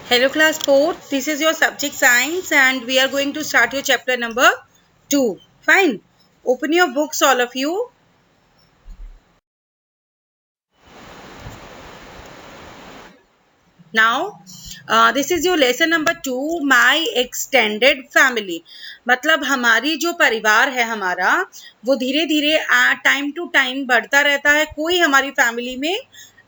Hello class 4, this is your subject science and we are going to start your chapter number 2. Fine. Open your books all of you. Now, this is your lesson number 2, my extended family. मतलब हमारी जो परिवार है हमारा वो धीरे धीरे time to time बढ़ता रहता है. कोई हमारी फैमिली में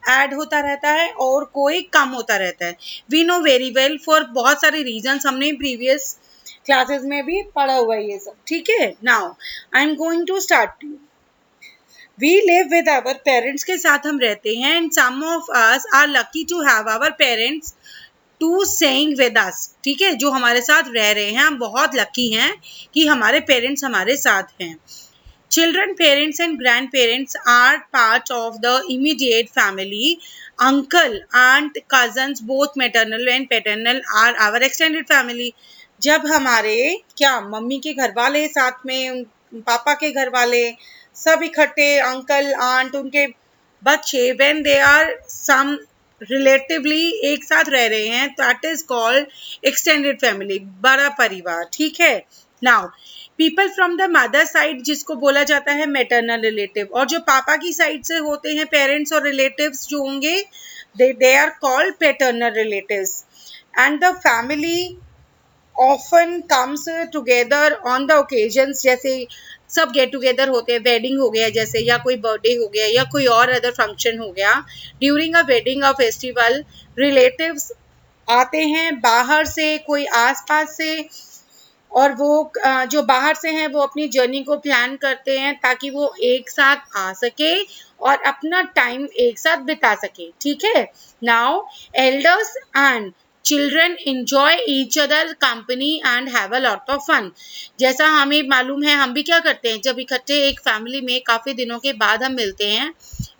ऐड होता रहता है और कोई कम होता रहता है. We know very well for बहुत सारे रीजंस हमने प्रीवियस क्लासेस में भी पढ़ा हुआ है ये सब. ठीक है. Now I am going to start. We live with our parents के साथ हम रहते हैं and some of us are lucky to have our parents to staying with us. ठीक है. जो हमारे साथ रह रहे हैं हम बहुत लकी हैं कि हमारे पेरेंट्स हमारे साथ हैं. Children, parents and grandparents are part of the immediate family. Uncle, aunt, cousins, both maternal and paternal are our extended family. जब हमारे क्या मम्मी के घर वाले साथ में पापा के घर वाले सब इकट्ठे अंकल आंट उनके बच्चे when they are some relatively एक साथ रह रहे हैं that is called extended family. बड़ा परिवार. ठीक है. Now people from the mother side जिसको बोला जाता है मैटरनल रिलेटिव और जो पापा की साइड से होते हैं पेरेंट्स और रिलेटिव्स जो होंगे they are called paternal relatives. And the family often comes together on the occasions. जैसे सब गेट टुगेदर होते हैं. वेडिंग हो गया जैसे या कोई बर्थडे हो गया या कोई और अदर फंक्शन हो गया. ड्यूरिंग अ वेडिंग और फेस्टिवल रिलेटिव्स आते हैं बाहर से कोई आसपास से और वो जो बाहर से हैं वो अपनी जर्नी को प्लान करते हैं ताकि वो एक साथ आ सके और अपना टाइम एक साथ बिता सके. ठीक है. Now elders and children enjoy each other company and have a lot of fun. जैसा हमें मालूम है हम भी क्या करते हैं जब इकट्ठे एक फैमिली में काफी दिनों के बाद हम मिलते हैं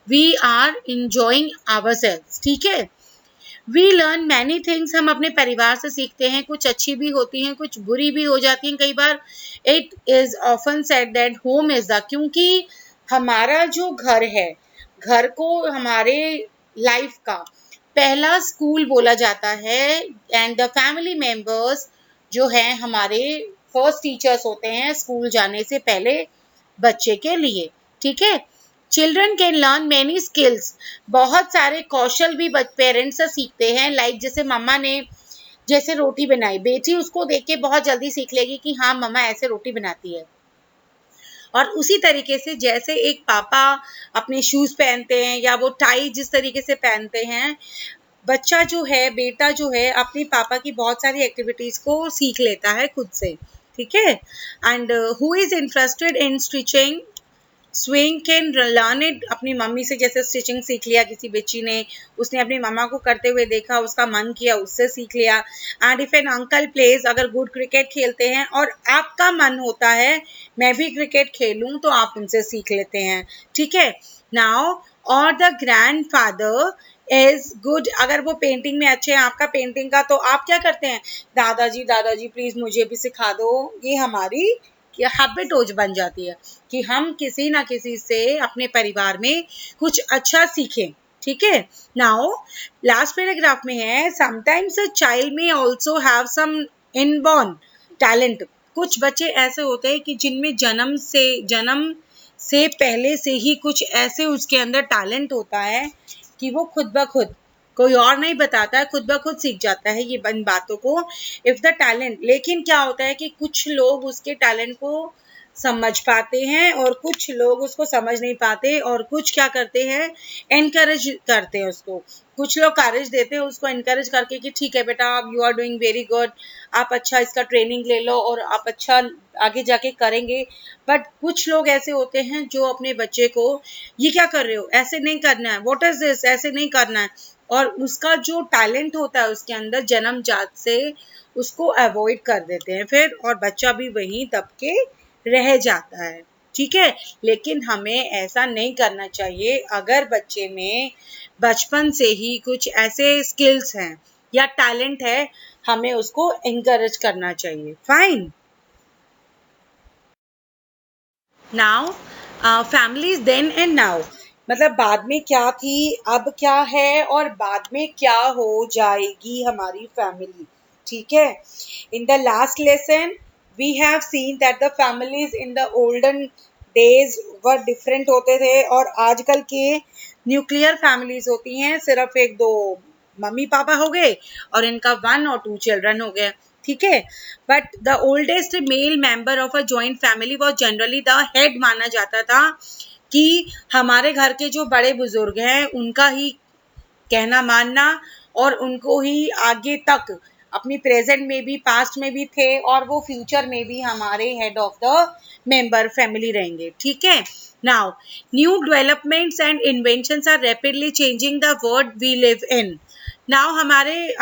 we are enjoying ourselves. ठीक है. We learn many things. हम अपने परिवार से सीखते हैं. कुछ अच्छी भी होती हैं कुछ बुरी भी हो जाती हैं कई बार. It is often said that home is the, क्योंकि हमारा जो घर है घर को हमारे लाइफ का पहला स्कूल बोला जाता है. एंड द फैमिली मेंबर्स जो हैं हमारे फर्स्ट टीचर्स होते हैं स्कूल जाने से पहले बच्चे के लिए. ठीक है. Children can learn many skills. बहुत सारे कौशल भी पेरेंट्स से सीखते हैं. लाइक जैसे मम्मा ने जैसे रोटी बनाई बेटी उसको देख के बहुत जल्दी सीख लेगी कि हाँ मम्मा ऐसे रोटी बनाती है. और उसी तरीके से जैसे एक पापा अपने शूज पहनते हैं या वो टाई जिस तरीके से पहनते हैं बच्चा जो है बेटा जो है अपने पापा की बहुत सारी एक्टिविटीज को सीख लेता है खुद से. ठीक है. And who is interested in stitching swing can learn it. अपनी मम्मी से जैसे स्टिचिंग सीख लिया किसी बच्ची ने उसने अपनी मम्मा को करते हुए देखा उसका मन किया उससे सीख लिया. And if an uncle plays अगर गुड क्रिकेट खेलते हैं और आपका मन होता है मैं भी क्रिकेट खेलूं तो आप उनसे सीख लेते हैं. ठीक है. नाउ और the grand father is good. अगर वो पेंटिंग में अच्छे हैं आपका पेंटिंग का तो आप क्या करते हैं दादाजी प्लीज मुझे भी सिखा दो. ये हमारी हैबिट बन जाती है कि हम किसी ना किसी से अपने परिवार में कुछ अच्छा सीखें. ठीक है. नाउ लास्ट पैराग्राफ में है समटाइम्स अ चाइल्ड में also have some inborn talent. कुछ बच्चे ऐसे होते हैं कि जिनमें जन्म से पहले से ही कुछ ऐसे उसके अंदर टैलेंट होता है कि वो खुद ब खुद कोई और नहीं बताता है खुद ब खुद सीख जाता है ये इन बातों को. If the talent. लेकिन क्या होता है कि कुछ लोग उसके टैलेंट को समझ पाते हैं और कुछ लोग उसको समझ नहीं पाते और कुछ क्या करते हैं एनकरेज करते हैं उसको. कुछ लोग करेज देते हैं उसको एनकरेज करके कि ठीक है बेटा आप you are doing very good आप अच्छा इसका ट्रेनिंग ले लो और आप अच्छा आगे जाके करेंगे. बट कुछ लोग ऐसे होते हैं जो अपने बच्चे को ये क्या कर रहे हो ऐसे नहीं करना है व्हाट इज दिस ऐसे नहीं करना है और उसका जो टैलेंट होता है उसके अंदर जन्मजात से उसको अवॉइड कर देते हैं फिर और बच्चा भी वहीं दब के रह जाता है. ठीक है. लेकिन हमें ऐसा नहीं करना चाहिए. अगर बच्चे में बचपन से ही कुछ ऐसे स्किल्स हैं या टैलेंट है हमें उसको एनकरेज करना चाहिए. Fine. Now families then and now. मतलब बाद में क्या थी, अब क्या है, और बाद में क्या हो जाएगी हमारी फैमिली। ठीक है। In the last lesson we have seen that the families in the olden days were different होते थे, और आजकल के न्यूक्लियर फैमिलीज होती हैं, सिर्फ एक दो मम्मी पापा हो गए और इनका 1 और 2 चिल्ड्रन हो गए। ठीक है। But the oldest male member of a joint family was generally the head माना जाता था, कि हमारे घर के जो बड़े बुजुर्ग हैं उनका ही कहना मानना, और उनको ही आगे तक अपनी प्रेजेंट में भी पास्ट में भी थे, और वो फ्यूचर में भी हमारे head of the member family रहेंगे। ठीक है। Now new developments and inventions are rapidly changing the world we live in. Now हमारे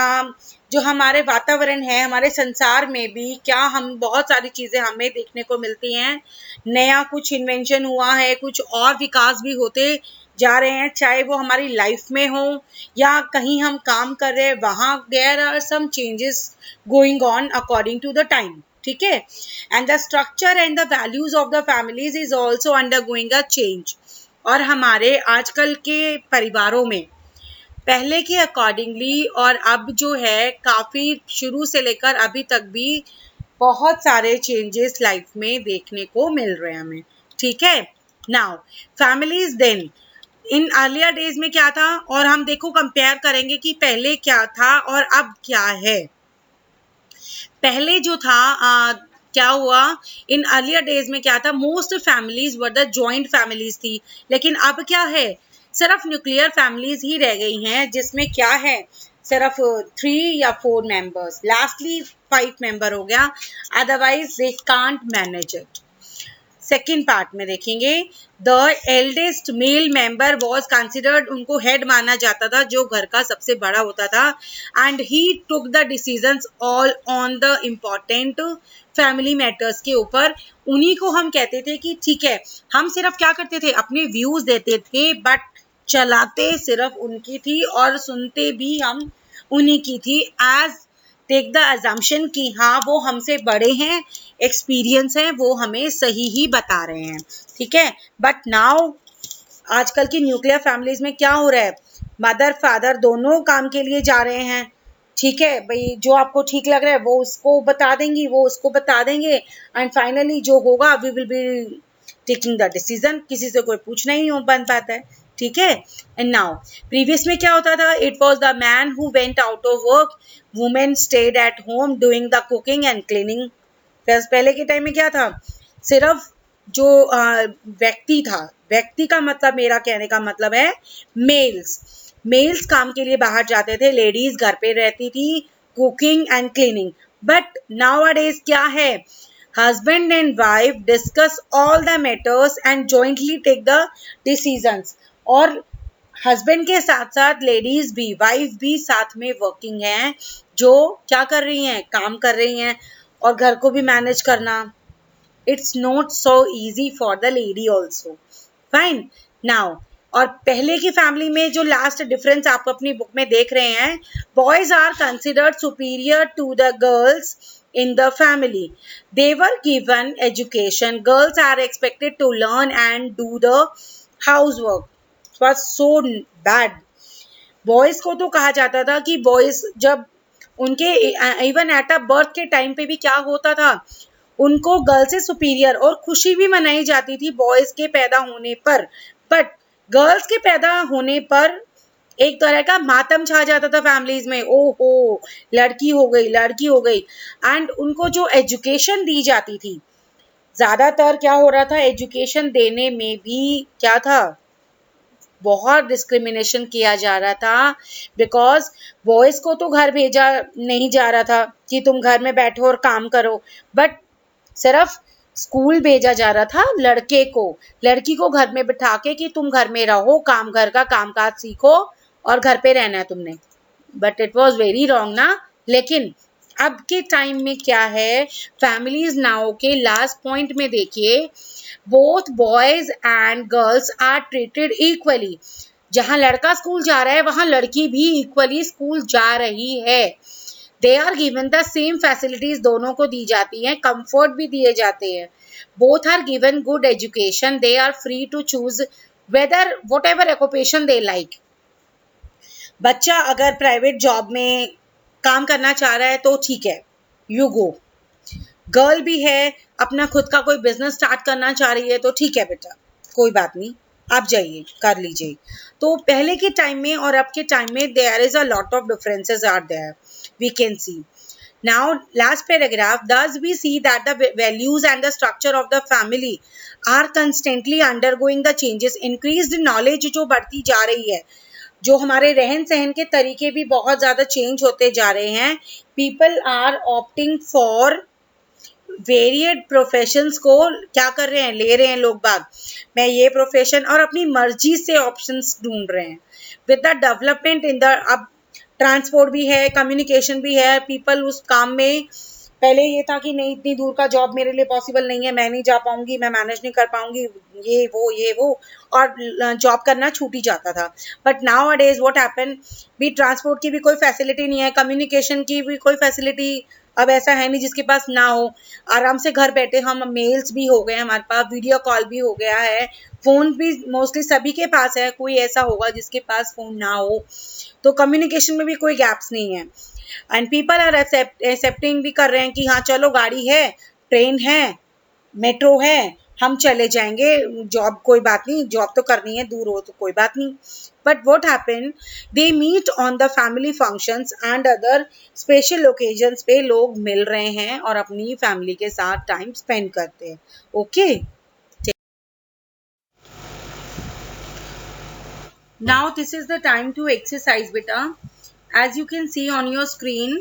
जो हमारे वातावरण है, हमारे संसार में भी क्या हम बहुत सारी चीजें हमें देखने को मिलती हैं। नया कुछ इन्वेंशन हुआ है, कुछ और विकास भी होते जा रहे हैं, चाहे वो हमारी लाइफ में हो या कहीं हम काम कर रहे हैं वहां there are some changes going on according to the time. ठीक है। And the structure and the values of the families is also undergoing a change. और हमारे आजकल के परिवारों में पहले के अकॉर्डिंगली और अब जो है काफी शुरू से लेकर अभी तक भी बहुत सारे चेंजेस लाइफ में देखने को मिल रहे हैं हमें। ठीक है। Now families than in earlier days में क्या था, और हम देखो कंपेयर करेंगे कि पहले क्या था और अब क्या है। पहले जो था क्या हुआ, इन अर्लियर डेज में क्या था, most families were the joint families थी, लेकिन अब क्या है, सिर्फ न्यूक्लियर फैमिलीज ही रह गई हैं, जिसमें क्या है सिर्फ 3 या 4 मेंबर्स, लास्टली 5 मेंबर हो गया, otherwise they can't manage it. Second part में देखेंगे, the eldest male member was considered, उनको हेड माना जाता था, जो घर का सबसे बड़ा होता था, and he took the decisions all on the important family matters के ऊपर। उन्हीं को हम कहते थे कि ठीक है, हम सिर्फ क्या करते थे, अपने व्यूज देते थे, बट चलाते सिर्फ उनकी थी और सुनते भी हम उन्हीं की थी, एज टेक द अजम्पशन कि हाँ वो हमसे बड़े हैं, एक्सपीरियंस है, वो हमें सही ही बता रहे हैं। ठीक है। बट नाउ आजकल की न्यूक्लियर फैमिलीज में क्या हो रहा है, मदर फादर दोनों काम के लिए जा रहे हैं। ठीक है भाई, जो आपको ठीक लग रहा है वो उसको बता देंगी, वो उसको बता देंगे, एंड फाइनली जो होगा we will be taking the decision, किसी से कोई पूछना ही नहीं बन पाता है। ठीक है। एंड नाउ प्रीवियस में क्या होता था, it was the man who went out of work, women stayed at home doing the cooking and cleaning. पहले के टाइम में क्या था, सिर्फ जो व्यक्ति था, व्यक्ति का मतलब मेरा कहने का मतलब है मेल्स काम के लिए बाहर जाते थे, लेडीज घर पे रहती थी, cooking and cleaning. But nowadays क्या है, husband and wife discuss all the matters and jointly take the decisions. और हस्बैंड के साथ साथ लेडीज भी, वाइफ भी साथ में वर्किंग हैं, जो क्या कर रही हैं, काम कर रही हैं, और घर को भी मैनेज करना, it's not so easy for the lady also. Fine. Now और पहले की फैमिली में जो लास्ट डिफरेंस आप अपनी बुक में देख रहे हैं, boys are considered superior to the girls in the family. They were given education. Girls are expected to learn and do the housework. It was so bad. Boys को तो कहा जाता था कि बॉयज जब उनके इवन एट अ बर्थ के time पे भी क्या होता था, उनको गर्ल से सुपीरियर और खुशी भी मनाई जाती थी बॉयज के पैदा होने पर, बट गर्ल्स के पैदा होने पर एक तरह का मातम छा जाता था फैमिलीज में, ओहो लड़की हो गई, लड़की हो गई। एंड उनको जो एजुकेशन दी जाती थी, ज्यादातर क्या हो रहा था, एजुकेशन देने में भी क्या था, बहुत डिस्क्रिमिनेशन किया जा रहा था, बिकॉज बॉयज को तो घर भेजा नहीं जा रहा था कि तुम घर में बैठो और काम करो, बट सिर्फ स्कूल भेजा जा रहा था लड़के को, लड़की को घर में बिठा के कि तुम घर में रहो, काम घर का कामकाज सीखो और घर पे रहना है तुमने। But it was very wrong ना। लेकिन अब के टाइम में क्या है, फैमिलीज नाउ के लास्ट पॉइंट में देखिए, both boys and girls are treated equally. जहां लड़का स्कूल जा रहा है वहां लड़की भी इक्वली स्कूल जा रही है। They are given the same facilities, दोनों को दी जाती हैं, कंफर्ट भी दिए जाते हैं। Both are given good education, they are free to choose whether whatever occupation they like. बच्चा अगर प्राइवेट जॉब में काम करना चाह रहा है तो ठीक है, यू गो। गर्ल भी है, अपना खुद का कोई बिजनेस स्टार्ट करना चाह रही है तो ठीक है बेटा, कोई बात नहीं, आप जाइए कर लीजिए। तो पहले के टाइम में और अब के टाइम में there is a lot of differences are there, we can see. Now, last paragraph, thus we see that the values and the structure of the family are constantly undergoing the changes. Increased knowledge जो बढ़ती जा रही है, जो हमारे रहन सहन के तरीके भी बहुत ज़्यादा चेंज होते जा रहे हैं। People are opting for varied professions को क्या कर रहे हैं, ले रहे हैं लोग बाग, मैं ये प्रोफेशन, और अपनी मर्जी से ऑप्शंस ढूंढ रहे हैं। With the development in the, अब ट्रांसपोर्ट भी है, कम्युनिकेशन भी है, पीपल उस काम में, पहले ये था कि नहीं इतनी दूर का जॉब मेरे लिए पॉसिबल नहीं है, मैं नहीं जा पाऊंगी, मैं मैनेज नहीं कर पाऊंगी, ये वो और जॉब करना छूट ही जाता था। But now a days what happen, भी ट्रांसपोर्ट की भी कोई फैसिलिटी नहीं है, कम्युनिकेशन की भी कोई फैसिलिटी अब ऐसा है नहीं जिसके पास ना हो। आराम से घर बैठे हम, मेल्स भी हो गए हमारे पास, वीडियो कॉल भी हो गया है, फ़ोन भी मोस्टली सभी के पास है, कोई ऐसा होगा जिसके पास फ़ोन ना हो। तो कम्युनिकेशन में भी कोई गैप्स नहीं है। एंड पीपल आर एक्सेप्टिंग भी कर रहे हैं कि हाँ चलो गाड़ी है, ट्रेन है, मेट्रो है, हम चले जाएंगे, जॉब कोई बात नहीं, जॉब तो करनी है, दूर हो तो कोई बात नहीं। But what happen, they meet on the family functions and other special occasions पे लोग मिल रहे हैं और अपनी फैमिली के साथ टाइम स्पेंड करते हैं। Okay, now this is the time to exercise beta. As you can see on your screen,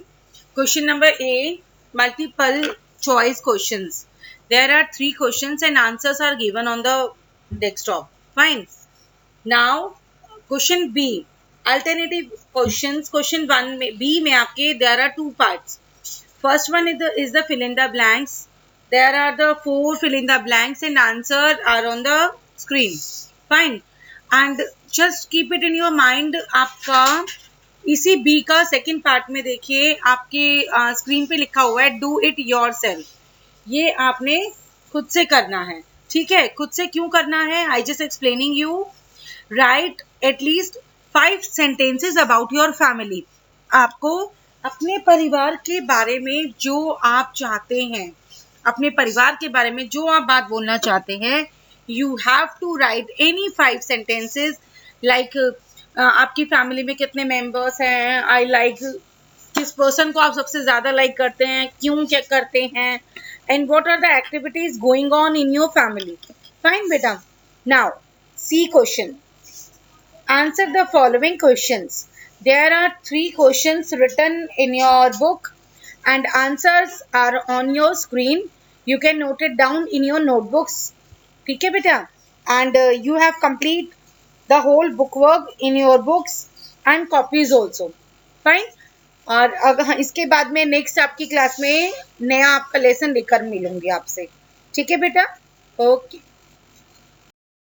question number A, multiple choice questions. There are 3 questions and answers are given on the desktop. Fine. Now question B, alternative questions. Question 1 में B में आपके there are 2 parts. First one is the fill in the blanks. There are the 4 fill in the blanks and answer are on the screen. Fine. And just keep it in your mind, आपका इसी B का second part में देखिए, आपके screen पे लिखा हुआ है डू इट योरसेल्फ। ये आपने खुद से करना है, ठीक है। खुद से क्यों करना है, I just explaining you. Right at least 5 sentences about your family. आपको अपने परिवार के बारे में जो आप चाहते हैं, अपने परिवार के बारे में जो आप बात बोलना चाहते हैं, you have to write any 5 sentences like आपकी फैमिली में कितने मेंबर्स हैं, आई लाइक किस पर्सन को आप सबसे ज़्यादा लाइक करते हैं, क्यों क्या करते हैं, and what are the activities going on in your family. Fine बेटा। Now see question, answer the following questions. There are 3 questions written in your book and answers are on your screen. You can note it down in your notebooks. ठीक है बेटा, and you have complete the whole book work in your books and copies also. Fine. और अगर इसके बाद में next आपकी class में नया आपका लेसन लेकर मिलूंगी आपसे, ठीक है बेटा। ओके।